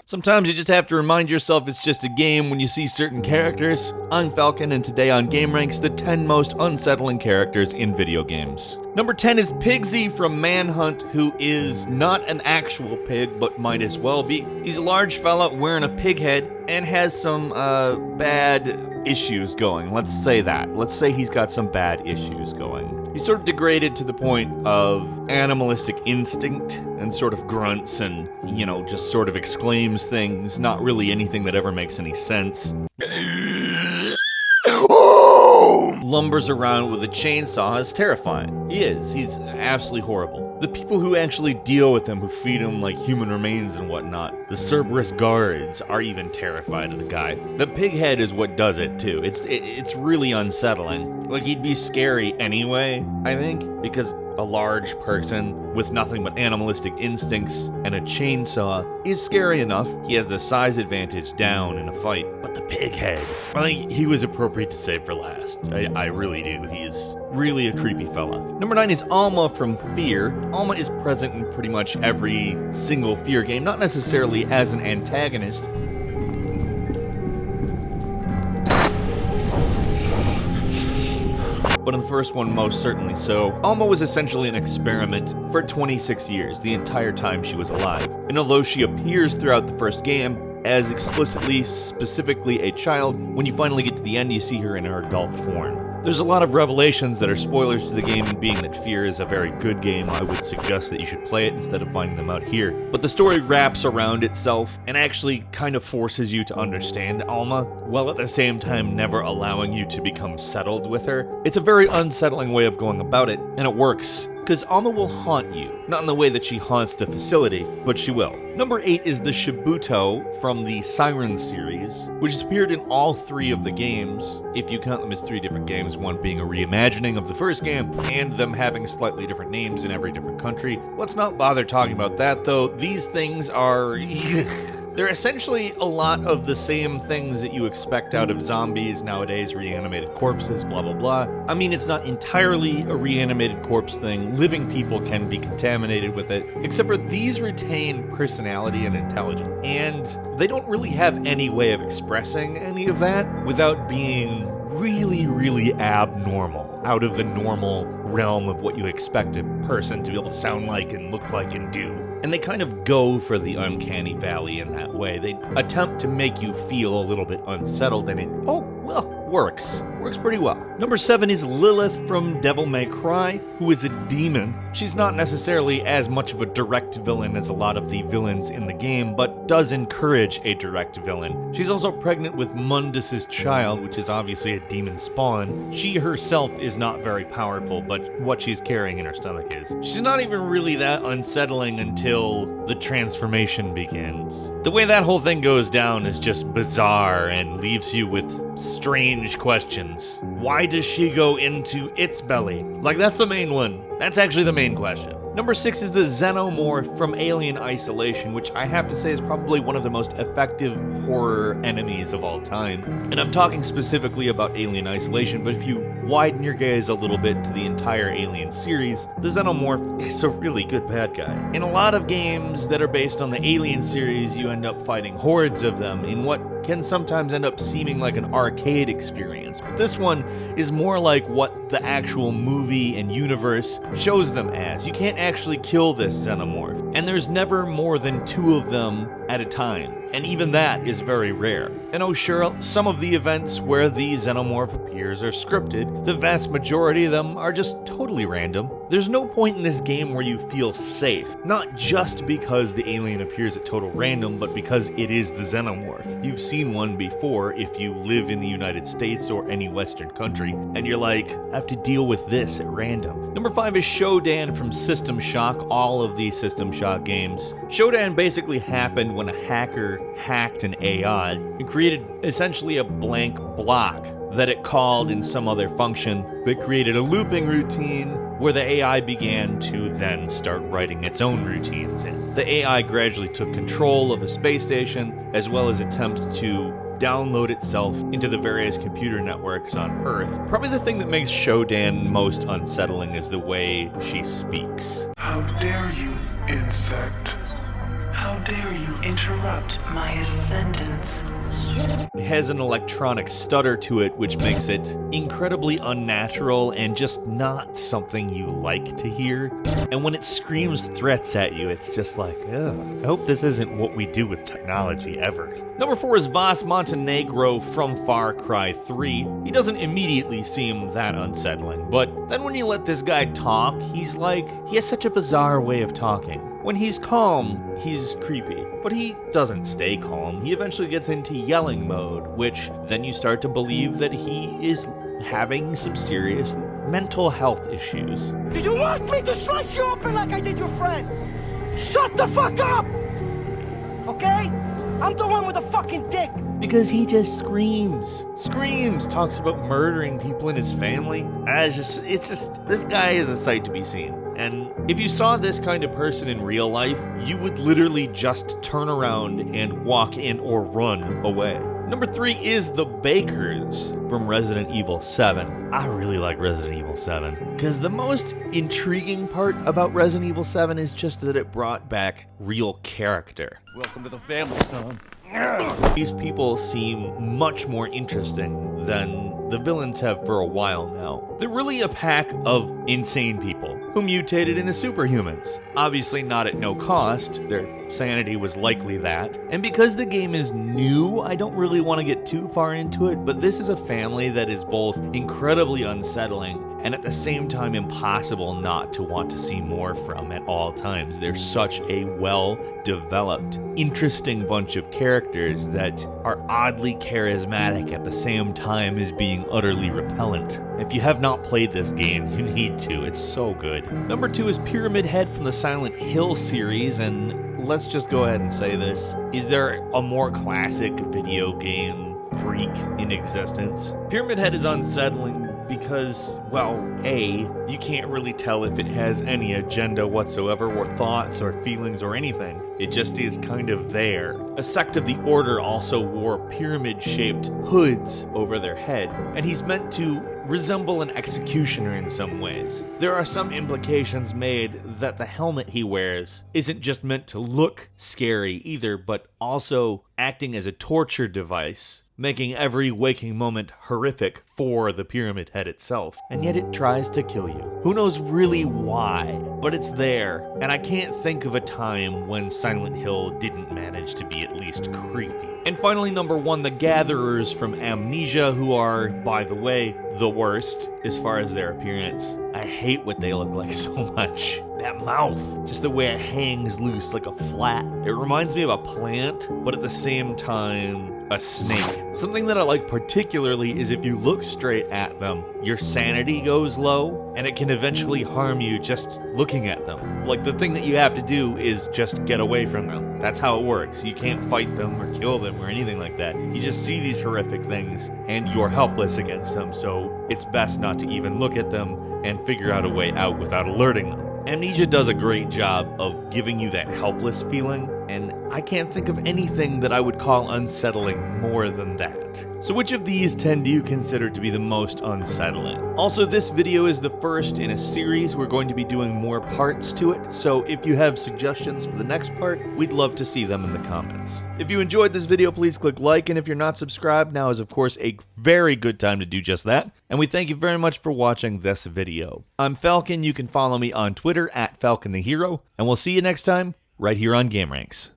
Sometimes you just have to remind yourself it's just a game when you see certain characters. I'm Falcon, and today on gameranx, the 10 most unsettling characters in video games. Number 10 is Pigsy from Manhunt, who is not an actual pig, but might as well be. He's a large fella wearing a pig head and has some bad issues going. Let's say that. Let's say he's got some bad issues going. He's sort of degraded to the point of animalistic instinct and sort of grunts and, just sort of exclaims things, not really anything that ever makes any sense. Lumbers around with a chainsaw is terrifying. He is. He's absolutely horrible. The people who actually deal with him, who feed him like human remains and whatnot, the Cerberus guards, are even terrified of the guy. The pig head is what does it too. It's really unsettling. Like, he'd be scary anyway, I think, because a large person with nothing but animalistic instincts and a chainsaw is scary enough. He has the size advantage down in a fight. But the pig head, I think he was appropriate to save for last. I really do. He's really a creepy fella. Number 9 is Alma from Fear. Alma is present in pretty much every single Fear game, not necessarily as an antagonist, but in the first one, most certainly so. Alma was essentially an experiment for 26 years, the entire time she was alive. And although she appears throughout the first game as specifically a child, when you finally get to the end, you see her in her adult form. There's a lot of revelations that are spoilers to the game, and being that Fear is a very good game, I would suggest that you should play it instead of finding them out here. But the story wraps around itself and actually kind of forces you to understand Alma, while at the same time never allowing you to become settled with her. It's a very unsettling way of going about it, and it works, because Alma will haunt you. Not in the way that she haunts the facility, but she will. Number 8 is the Bhutto from the Siren series, which has appeared in all 3 of the games, if you count them as 3 different games, one being a reimagining of the first game, and them having slightly different names in every different country. Let's not bother talking about that, though. These things are... They're essentially a lot of the same things that you expect out of zombies nowadays, reanimated corpses, blah blah blah. I mean, it's not entirely a reanimated corpse thing. Living people can be contaminated with it, except for these retain personality and intelligence. And they don't really have any way of expressing any of that without being really abnormal, out of the normal realm of what you expect a person to be able to sound like and look like and do. And they kind of go for the uncanny valley in that way. They attempt to make you feel a little bit unsettled, and it, works pretty well. Number 7 is Lilith from Devil May Cry, who is a demon. She's not necessarily as much of a direct villain as a lot of the villains in the game, but does encourage a direct villain. She's also pregnant with Mundus's child, which is obviously a demon spawn. She herself is not very powerful, but what she's carrying in her stomach is. She's not even really that unsettling until the transformation begins. The way that whole thing goes down is just bizarre and leaves you with strange questions. Why does she go into its belly? Like, that's the main one. That's actually the main question. Number 6 is the Xenomorph from Alien Isolation, which I have to say is probably one of the most effective horror enemies of all time. And I'm talking specifically about Alien Isolation, but if you widen your gaze a little bit to the entire Alien series, the Xenomorph is a really good bad guy. In a lot of games that are based on the Alien series, you end up fighting hordes of them in what can sometimes end up seeming like an arcade experience. But this one is more like what the actual movie and universe shows them as. You can't actually kill this Xenomorph, and there's never more than 2 of them at a time. And even that is very rare. And oh sure, some of the events where the Xenomorph appears are scripted. The vast majority of them are just totally random. There's no point in this game where you feel safe. Not just because the alien appears at total random, but because it is the Xenomorph. You've seen one before if you live in the United States or any Western country, and you're like, I have to deal with this at random. Number 5 is Shodan from System Shock, all of the System Shock games. Shodan basically happened when a hacker hacked an AI and created essentially a blank block that it called in some other function that created a looping routine where the AI began to then start writing its own routines in. The AI gradually took control of the space station as well as attempt to download itself into the various computer networks on Earth. Probably the thing that makes Shodan most unsettling is the way she speaks. How dare you, insect? How dare you interrupt my ascendance? It has an electronic stutter to it, which makes it incredibly unnatural and just not something you like to hear. And when it screams threats at you, it's just like, ugh, I hope this isn't what we do with technology ever. Number 4 is Vas Montenegro from Far Cry 3. He doesn't immediately seem that unsettling, but then when you let this guy talk, he has such a bizarre way of talking. When he's calm, he's creepy, but he doesn't stay calm. He eventually gets into yelling mode, which then you start to believe that he is having some serious mental health issues. Do you want me to slice you open like I did your friend? Shut the fuck up! Okay? I'm the one with the fucking dick! Because he just screams, talks about murdering people in his family. This guy is a sight to be seen. And if you saw this kind of person in real life, you would literally just turn around and walk in or run away. Number 3 is the Bakers from Resident Evil 7. I really like Resident Evil 7, because the most intriguing part about Resident Evil 7 is just that it brought back real character. Welcome to the family, son. These people seem much more interesting than the villains have for a while now. They're really a pack of insane people who mutated into superhumans. Obviously not at no cost, their sanity was likely that. And because the game is new, I don't really want to get too far into it, but this is a family that is both incredibly unsettling and at the same time impossible not to want to see more from at all times. They're such a well-developed, interesting bunch of characters that are oddly charismatic at the same time as being utterly repellent. If you have not played this game, you need to. It's so good. Number 2 is Pyramid Head from the Silent Hill series, and let's just go ahead and say this. Is there a more classic video game freak in existence? Pyramid Head is unsettling because, well, A, you can't really tell if it has any agenda whatsoever or thoughts or feelings or anything. It just is kind of there. A sect of the Order also wore pyramid-shaped hoods over their head, and he's meant to resemble an executioner in some ways. There are some implications made that the helmet he wears isn't just meant to look scary either, but also acting as a torture device, making every waking moment horrific for the Pyramid Head itself. And yet it tries to kill you. Who knows really why, but it's there, and I can't think of a time when Silent Hill didn't manage to be at least creepy. And finally, number 1, the Gatherers from Amnesia, who are, by the way, the worst as far as their appearance. I hate what they look like so much. That mouth, just the way it hangs loose like a flat. It reminds me of a plant, but at the same time, a snake. Something that I like particularly is if you look straight at them, your sanity goes low, and it can eventually harm you just looking at them. Like, the thing that you have to do is just get away from them. That's how it works. You can't fight them or kill them or anything like that. You just see these horrific things, and you're helpless against them, so it's best not to even look at them and figure out a way out without alerting them. Amnesia does a great job of giving you that helpless feeling, and I can't think of anything that I would call unsettling more than that. So which of these 10 do you consider to be the most unsettling? Also, this video is the first in a series. We're going to be doing more parts to it, so if you have suggestions for the next part, we'd love to see them in the comments. If you enjoyed this video, please click like, and if you're not subscribed, now is of course a very good time to do just that. And we thank you very much for watching this video. I'm Falcon. You can follow me on Twitter @FalconTheHero, and we'll see you next time right here on gameranx.